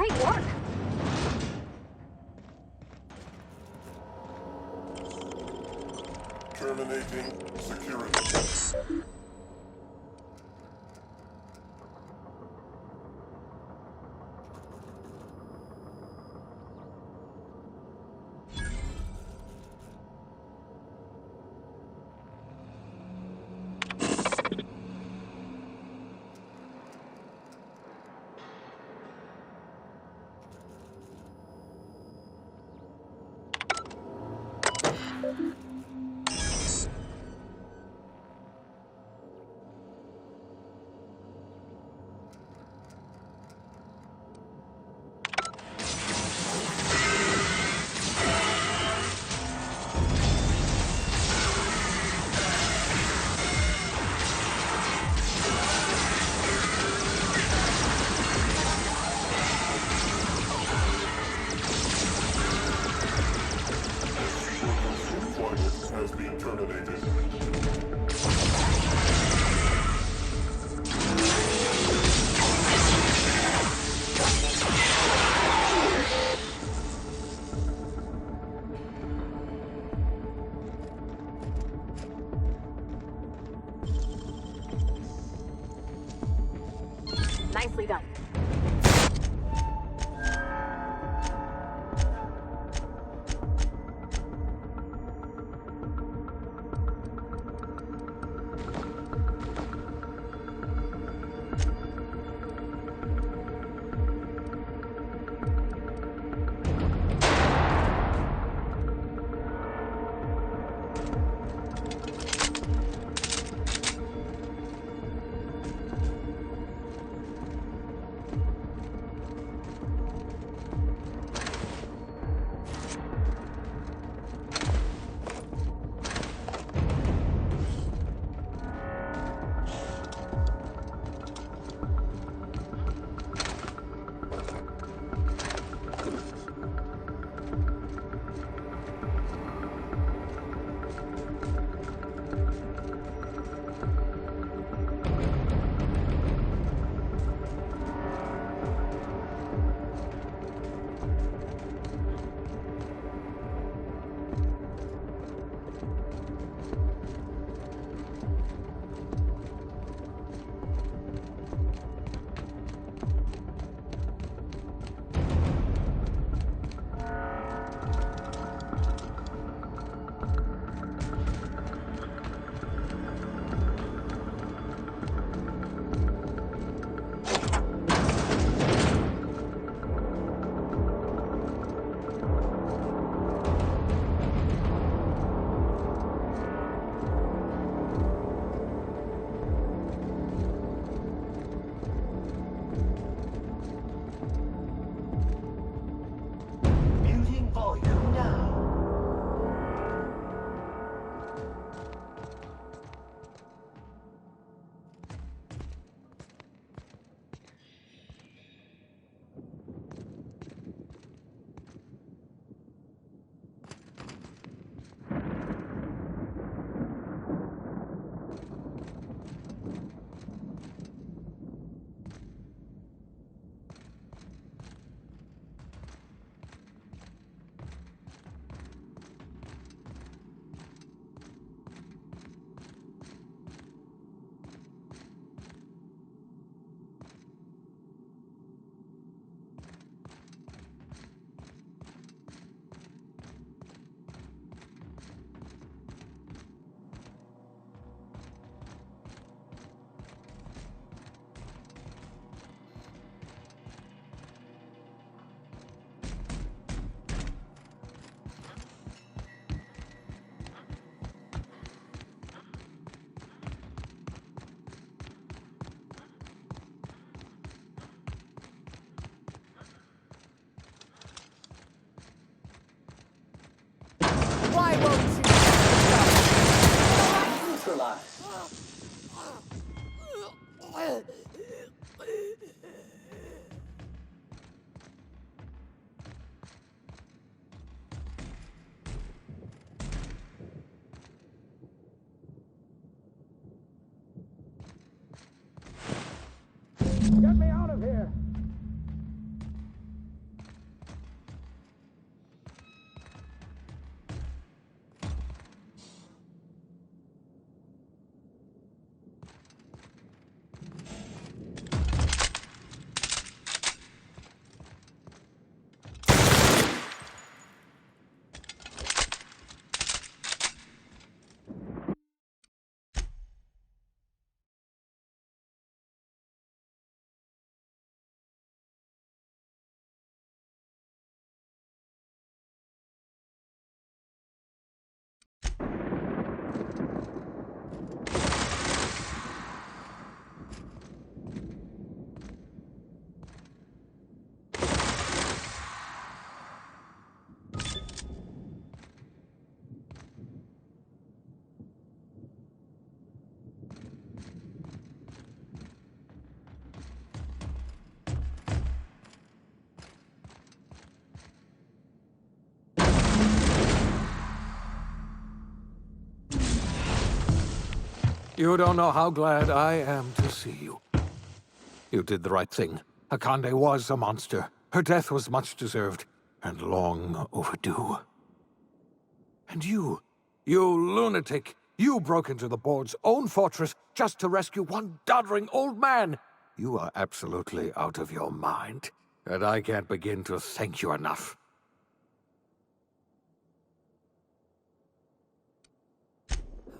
Great work. Terminating security. Has been terminated. Nicely done. Why won't you stop? Neutralized. Get me out of here! You don't know how glad I am to see you. You did the right thing. Akande was a monster. Her death was much deserved, and long overdue. And you lunatic, you broke into the board's own fortress just to rescue one doddering old man. You are absolutely out of your mind, and I can't begin to thank you enough.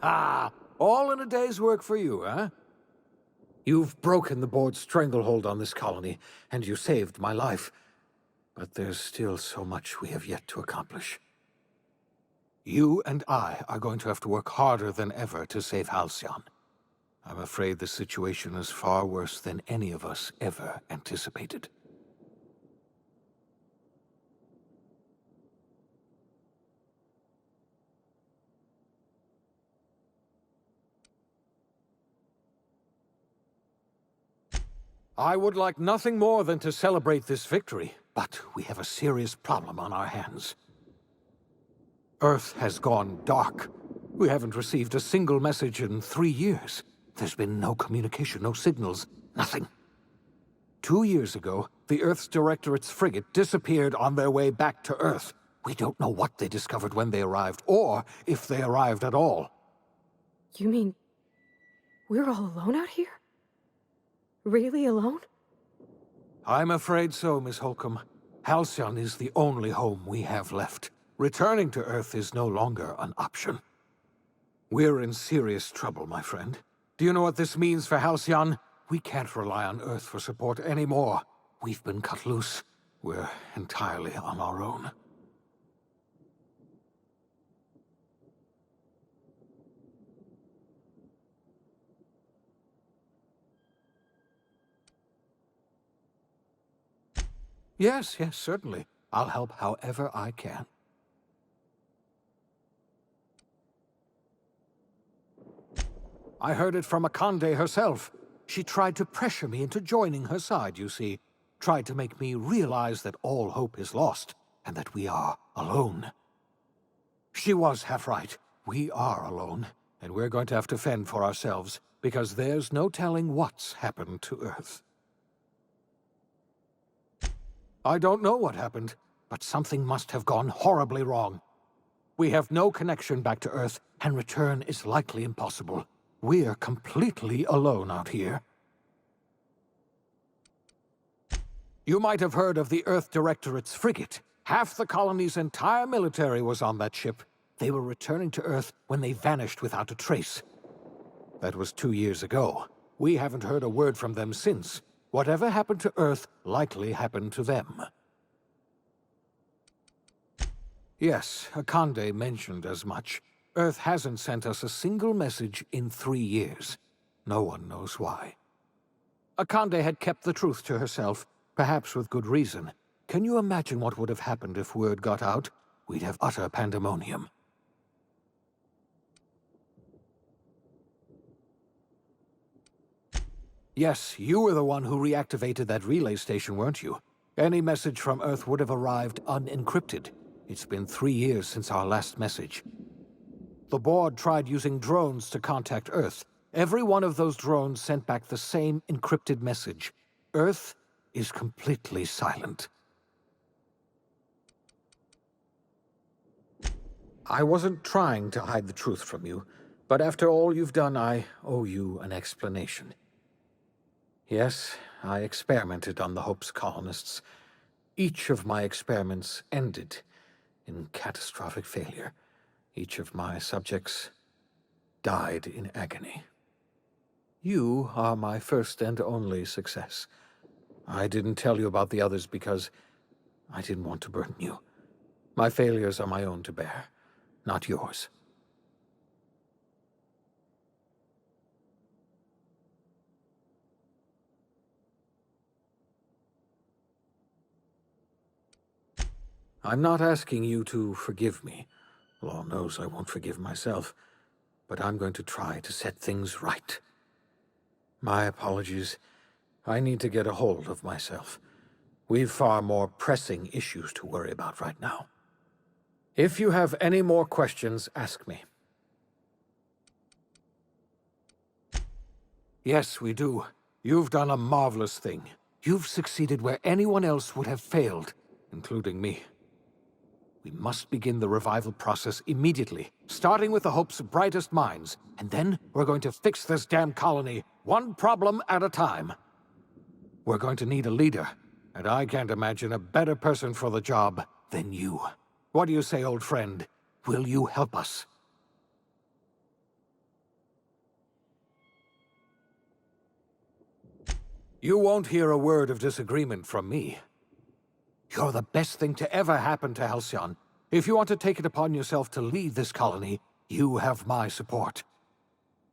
Ah, all in a day's work for you, huh? You've broken the board's stranglehold on this colony, and you saved my life. But there's still so much we have yet to accomplish. You and I are going to have to work harder than ever to save Halcyon. I'm afraid the situation is far worse than any of us ever anticipated. I would like nothing more than to celebrate this victory, but we have a serious problem on our hands. Earth has gone dark. We haven't received a single message in 3 years. There's been no communication, no signals, nothing. 2 years ago, the Earth's Directorate's frigate disappeared on their way back to Earth. We don't know what they discovered when they arrived, or if they arrived at all. You mean we're all alone out here? Really alone? I'm afraid so, Miss Holcomb. Halcyon is the only home we have left. Returning to Earth is no longer an option. We're in serious trouble, my friend. Do you know what this means for Halcyon? We can't rely on Earth for support anymore. We've been cut loose. We're entirely on our own. Yes, certainly. I'll help however I can. I heard it from Akande herself. She tried to pressure me into joining her side, you see. Tried to make me realize that all hope is lost, and that we are alone. She was half right. We are alone, and we're going to have to fend for ourselves, because there's no telling what's happened to Earth. I don't know what happened, but something must have gone horribly wrong. We have no connection back to Earth, and return is likely impossible. We're completely alone out here. You might have heard of the Earth Directorate's frigate. Half the colony's entire military was on that ship. They were returning to Earth when they vanished without a trace. That was 2 years ago. We haven't heard a word from them since. Whatever happened to Earth likely happened to them. Yes, Akande mentioned as much. Earth hasn't sent us a single message in 3 years. No one knows why. Akande had kept the truth to herself, perhaps with good reason. Can you imagine what would have happened if word got out? We'd have utter pandemonium. Yes, you were the one who reactivated that relay station, weren't you? Any message from Earth would have arrived unencrypted. It's been 3 years since our last message. The board tried using drones to contact Earth. Every one of those drones sent back the same encrypted message. Earth is completely silent. I wasn't trying to hide the truth from you, but after all you've done, I owe you an explanation. Yes, I experimented on the Hope's colonists. Each of my experiments ended in catastrophic failure. Each of my subjects died in agony. You are my first and only success. I didn't tell you about the others because I didn't want to burden you. My failures are my own to bear, not yours. I'm not asking you to forgive me. Law knows I won't forgive myself, but I'm going to try to set things right. My apologies. I need to get a hold of myself. We've far more pressing issues to worry about right now. If you have any more questions, ask me. Yes, we do. You've done a marvelous thing. You've succeeded where anyone else would have failed, including me. We must begin the revival process immediately, starting with the Hope's brightest minds, and then we're going to fix this damn colony, one problem at a time. We're going to need a leader, and I can't imagine a better person for the job than you. What do you say, old friend? Will you help us? You won't hear a word of disagreement from me. You're the best thing to ever happen to Halcyon. If you want to take it upon yourself to lead this colony, you have my support.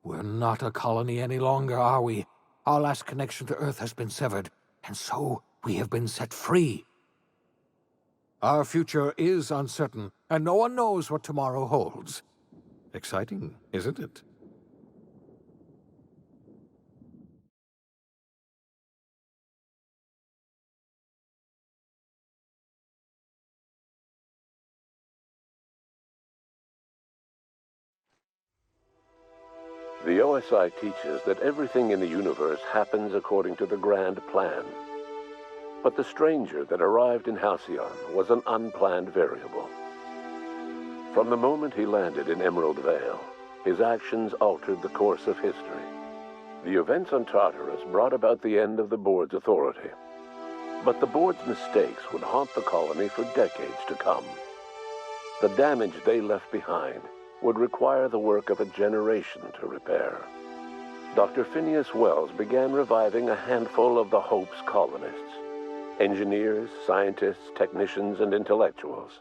We're not a colony any longer, are we? Our last connection to Earth has been severed, and so we have been set free. Our future is uncertain, and no one knows what tomorrow holds. Exciting, isn't it? The OSI teaches that everything in the universe happens according to the grand plan. But the stranger that arrived in Halcyon was an unplanned variable. From the moment he landed in Emerald Vale, his actions altered the course of history. The events on Tartarus brought about the end of the board's authority. But the board's mistakes would haunt the colony for decades to come. The damage they left behind would require the work of a generation to repair. Dr. Phineas Wells began reviving a handful of the Hope's colonists. Engineers, scientists, technicians, and intellectuals.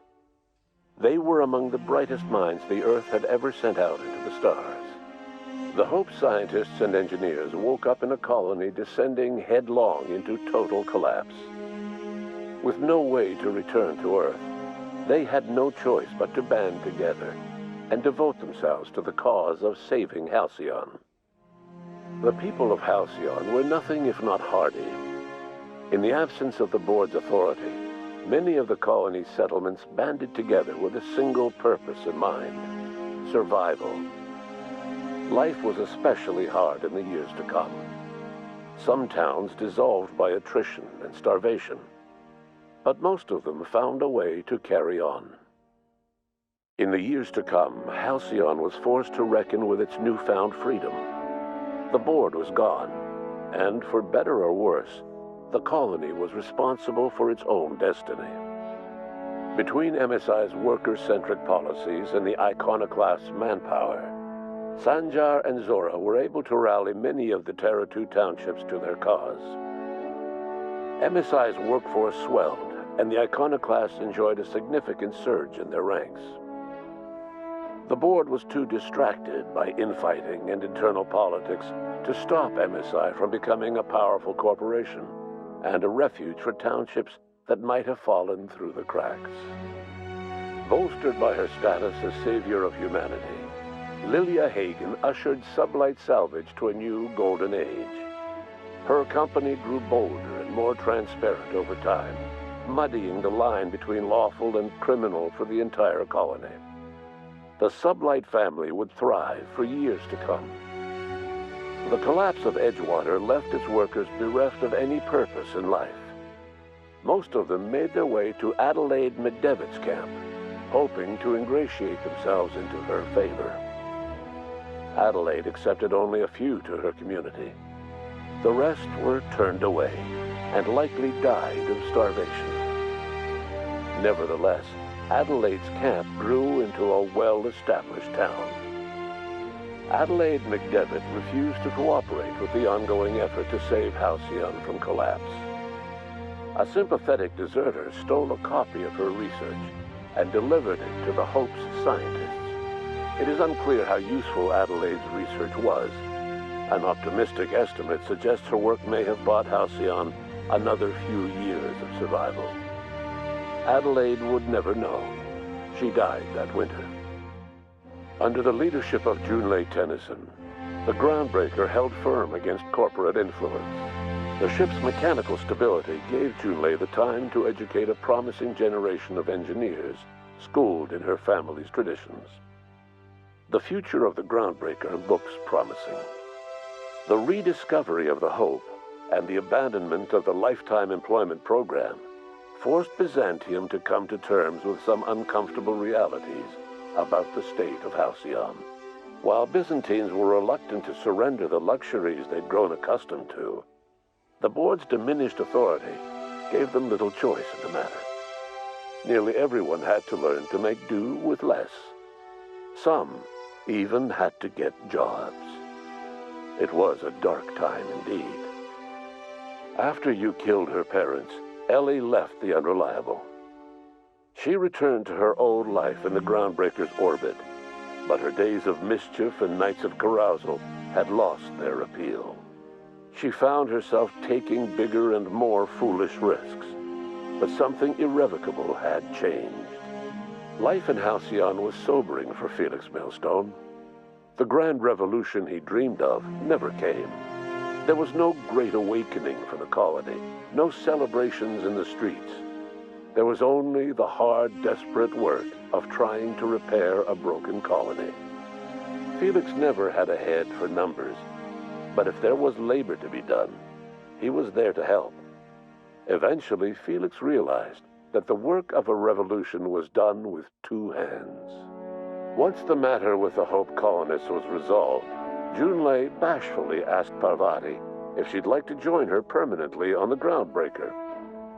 They were among the brightest minds the Earth had ever sent out into the stars. The Hope scientists and engineers woke up in a colony descending headlong into total collapse. With no way to return to Earth, they had no choice but to band together and devote themselves to the cause of saving Halcyon. The people of Halcyon were nothing if not hardy. In the absence of the board's authority, many of the colony's settlements banded together with a single purpose in mind: survival. Life was especially hard in the years to come. Some towns dissolved by attrition and starvation, but most of them found a way to carry on. In the years to come, Halcyon was forced to reckon with its newfound freedom. The board was gone, and for better or worse, the colony was responsible for its own destiny. Between MSI's worker-centric policies and the iconoclast's manpower, Sanjar and Zora were able to rally many of the Terra 2 townships to their cause. MSI's workforce swelled, and the iconoclasts enjoyed a significant surge in their ranks. The board was too distracted by infighting and internal politics to stop MSI from becoming a powerful corporation and a refuge for townships that might have fallen through the cracks. Bolstered by her status as savior of humanity, Lilia Hagen ushered Sublight Salvage to a new golden age. Her company grew bolder and more transparent over time, muddying the line between lawful and criminal for the entire colony. The Sublight family would thrive for years to come. The collapse of Edgewater left its workers bereft of any purpose in life. Most of them made their way to Adelaide McDevitt's camp, hoping to ingratiate themselves into her favor. Adelaide accepted only a few to her community. The rest were turned away and likely died of starvation. Nevertheless, Adelaide's camp grew into a well-established town. Adelaide McDevitt refused to cooperate with the ongoing effort to save Halcyon from collapse. A sympathetic deserter stole a copy of her research and delivered it to the Hope's scientists. It is unclear how useful Adelaide's research was. An optimistic estimate suggests her work may have bought Halcyon another few years of survival. Adelaide would never know. She died that winter. Under the leadership of Junlei Tennyson, the Groundbreaker held firm against corporate influence. The ship's mechanical stability gave Junlei the time to educate a promising generation of engineers, schooled in her family's traditions. The future of the Groundbreaker looks promising. The rediscovery of the Hope and the abandonment of the lifetime employment program forced Byzantium to come to terms with some uncomfortable realities about the state of Halcyon. While Byzantines were reluctant to surrender the luxuries they'd grown accustomed to, the board's diminished authority gave them little choice in the matter. Nearly everyone had to learn to make do with less. Some even had to get jobs. It was a dark time indeed. After you killed her parents, Ellie left the Unreliable. She returned to her old life in the Groundbreaker's orbit, but her days of mischief and nights of carousal had lost their appeal. She found herself taking bigger and more foolish risks, but something irrevocable had changed. Life in Halcyon was sobering for Felix Millstone. The grand revolution he dreamed of never came. There was no great awakening for the colony, no celebrations in the streets. There was only the hard, desperate work of trying to repair a broken colony. Felix never had a head for numbers, but if there was labor to be done, he was there to help. Eventually, Felix realized that the work of a revolution was done with two hands. Once the matter with the Hope colonists was resolved, Junlei bashfully asked Parvati if she'd like to join her permanently on the Groundbreaker,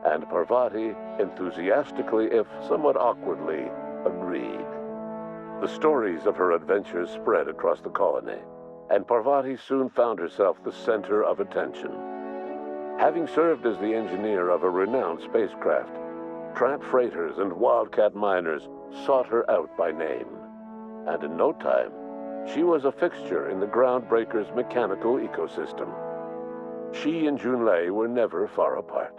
and Parvati enthusiastically, if somewhat awkwardly, agreed. The stories of her adventures spread across the colony, and Parvati soon found herself the center of attention. Having served as the engineer of a renowned spacecraft, tramp freighters and wildcat miners sought her out by name, and in no time, she was a fixture in the Groundbreaker's mechanical ecosystem. She and Junlei were never far apart.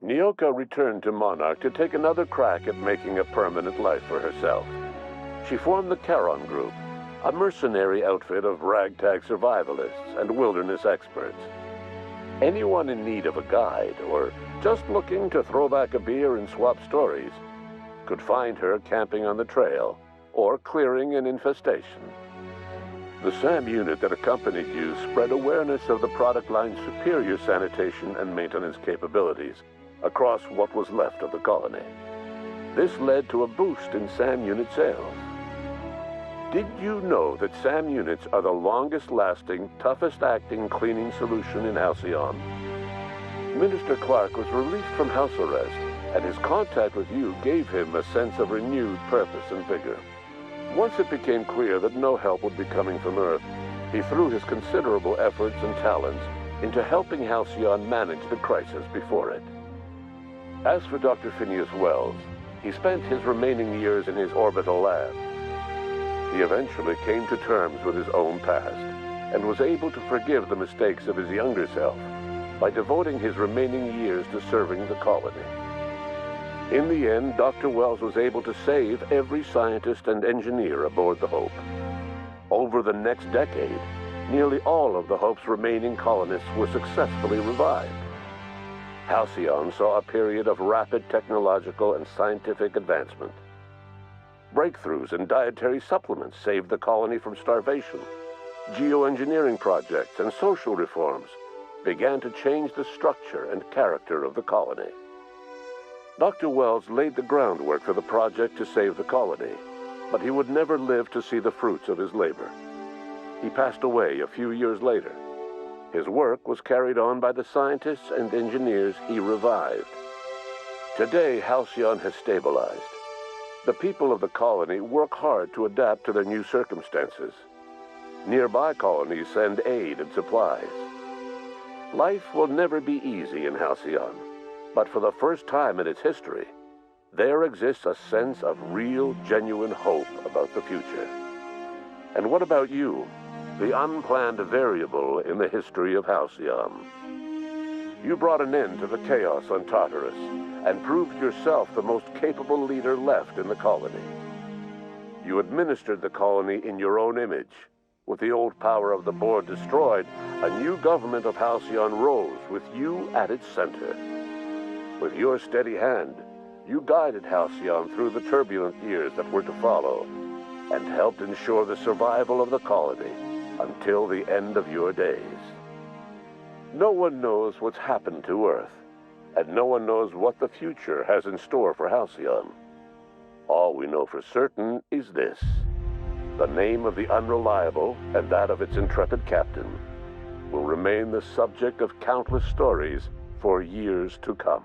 Nyoka returned to Monarch to take another crack at making a permanent life for herself. She formed the Charon Group, a mercenary outfit of ragtag survivalists and wilderness experts. Anyone in need of a guide or just looking to throw back a beer and swap stories could find her camping on the trail or clearing an infestation. The SAM unit that accompanied you spread awareness of the product line's superior sanitation and maintenance capabilities across what was left of the colony. This led to a boost in SAM unit sales. Did you know that SAM units are the longest-lasting, toughest-acting cleaning solution in Halcyon? Minister Clark was released from house arrest, and his contact with you gave him a sense of renewed purpose and vigor. Once it became clear that no help would be coming from Earth, he threw his considerable efforts and talents into helping Halcyon manage the crisis before it. As for Dr. Phineas Wells, he spent his remaining years in his orbital lab. He eventually came to terms with his own past and was able to forgive the mistakes of his younger self by devoting his remaining years to serving the colony. In the end, Dr. Wells was able to save every scientist and engineer aboard the Hope. Over the next decade, nearly all of the Hope's remaining colonists were successfully revived. Halcyon saw a period of rapid technological and scientific advancement. Breakthroughs in dietary supplements saved the colony from starvation. Geoengineering projects and social reforms began to change the structure and character of the colony. Dr. Wells laid the groundwork for the project to save the colony, but he would never live to see the fruits of his labor. He passed away a few years later. His work was carried on by the scientists and engineers he revived. Today, Halcyon has stabilized. The people of the colony work hard to adapt to their new circumstances. Nearby colonies send aid and supplies. Life will never be easy in Halcyon, but for the first time in its history, there exists a sense of real, genuine hope about the future. And what about you, the unplanned variable in the history of Halcyon? You brought an end to the chaos on Tartarus and proved yourself the most capable leader left in the colony. You administered the colony in your own image. With the old power of the board destroyed, a new government of Halcyon rose with you at its center. With your steady hand, you guided Halcyon through the turbulent years that were to follow, and helped ensure the survival of the colony until the end of your days. No one knows what's happened to Earth, and no one knows what the future has in store for Halcyon. All we know for certain is this: the name of the Unreliable and that of its intrepid captain will remain the subject of countless stories for years to come.